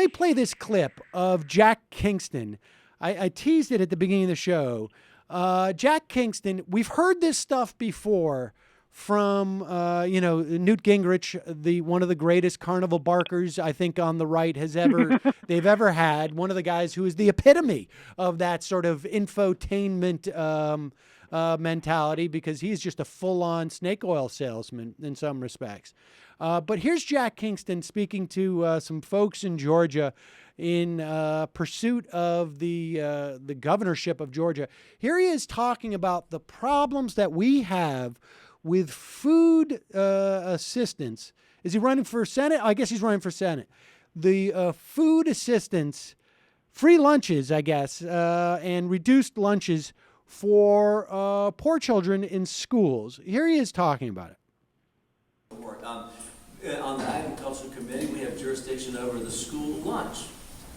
me play this clip of Jack Kingston. I teased it at the beginning of the show. Jack Kingston, we've heard this stuff before from, Newt Gingrich, one of the greatest carnival barkers I think on the right they've ever had. One of the guys who is the epitome of that sort of infotainment mentality, because he's just a full-on snake oil salesman in some respects. But here's Jack Kingston speaking to some folks in Georgia in pursuit of the governorship of Georgia. Here he is talking about the problems that we have with food assistance. Is he running for Senate? I guess he's running for Senate. The food assistance, free lunches, I guess, and reduced lunches for poor children in schools. Here he is talking about it. On the Agriculture Committee, we have jurisdiction over the school lunch.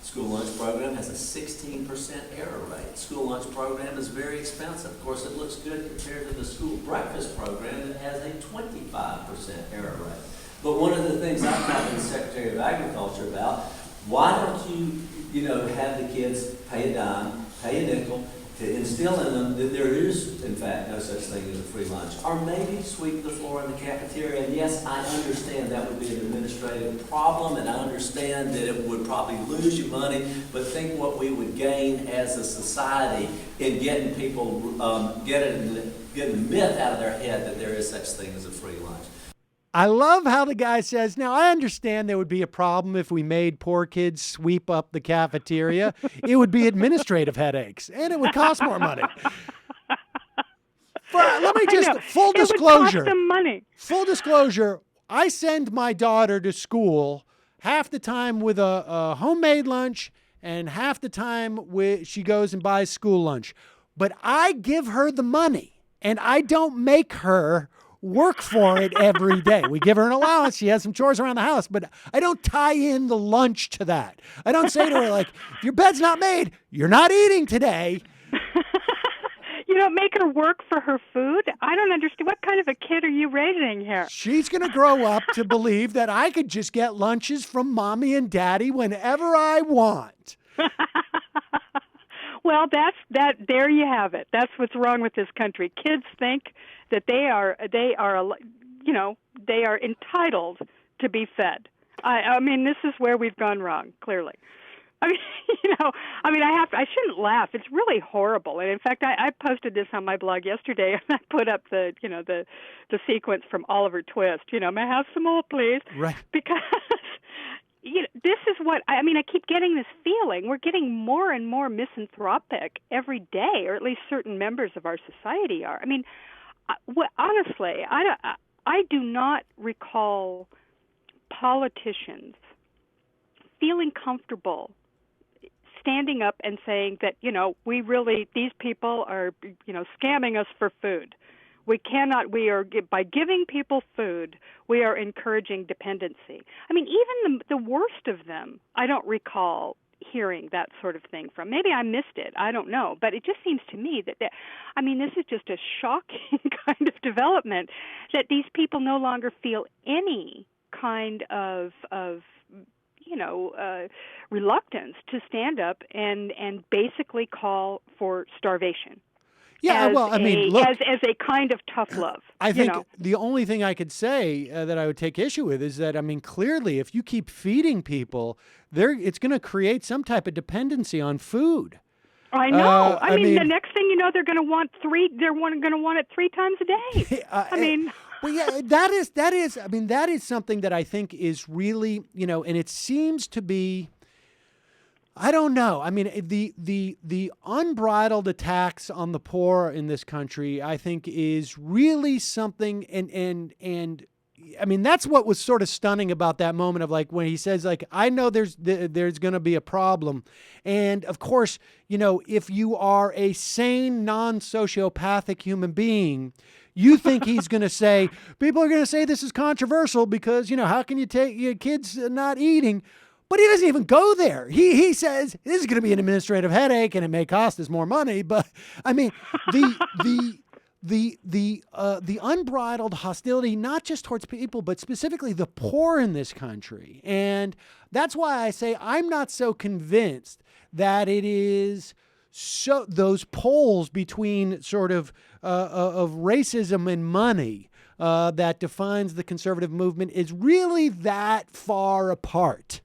School lunch program has a 16% error rate. School lunch program is very expensive. Of course, it looks good compared to the school breakfast program that has a 25% error rate. But one of the things I've talked to the Secretary of Agriculture about, why don't you have the kids pay a dime, pay a nickel, to instill in them that there is, in fact, no such thing as a free lunch. Or maybe sweep the floor in the cafeteria. And yes, I understand that would be an administrative problem, and I understand that it would probably lose you money, but think what we would gain as a society in getting people, getting the myth out of their head that there is such thing as a free lunch. I love how the guy says, now, I understand there would be a problem if we made poor kids sweep up the cafeteria. It would be administrative headaches, and it would cost more money. Let me just, full disclosure. It would cost them money. Full disclosure, I send my daughter to school half the time with a homemade lunch and half the time she goes and buys school lunch. But I give her the money, and I don't make her work for it every day. We give her an allowance. She has some chores around the house, but I don't tie in the lunch to that. I don't say to her, like, if your bed's not made, you're not eating today. You don't make her work for her food? I don't understand. What kind of a kid are you raising here? She's going to grow up to believe that I could just get lunches from mommy and daddy whenever I want. Well, there you have it. That's what's wrong with this country. Kids think that they are entitled to be fed. I mean, this is where we've gone wrong, clearly. I mean, I shouldn't laugh. It's really horrible. And in fact, I posted this on my blog yesterday, and I put up the sequence from Oliver Twist. May I have some more, please? Right. Because this is what I mean. I keep getting this feeling we're getting more and more misanthropic every day, or at least certain members of our society are. I mean, honestly, I do not recall politicians feeling comfortable standing up and saying that, these people are, scamming us for food. By giving people food, we are encouraging dependency. I mean, even the worst of them, I don't recall hearing that sort of thing from. Maybe I missed it. I don't know. But it just seems to me that this is just a shocking kind of development, that these people no longer feel any kind of reluctance to stand up and basically call for starvation. Yeah, look, as a kind of tough love. I think the only thing I could say that I would take issue with is that, clearly, if you keep feeding people, it's going to create some type of dependency on food. I know. I mean, the next thing you know, they're going to want three. They're going to want it 3 times a day. Well, yeah, that is something that I think is really, and it seems to be, I don't know. I mean, the unbridled attacks on the poor in this country, I think, is really something. And I mean, that's what was sort of stunning about that moment of, like, when he says, like, I know there's going to be a problem. And of course, if you are a sane, non-sociopathic human being, you think he's going to say, people are going to say this is controversial because, how can you take your kids not eating? But he doesn't even go there. He says this is going to be an administrative headache and it may cost us more money. But I mean, the unbridled hostility, not just towards people, but specifically the poor in this country. And that's why I say I'm not so convinced that it is so those poles between sort of racism and money that defines the conservative movement is really that far apart.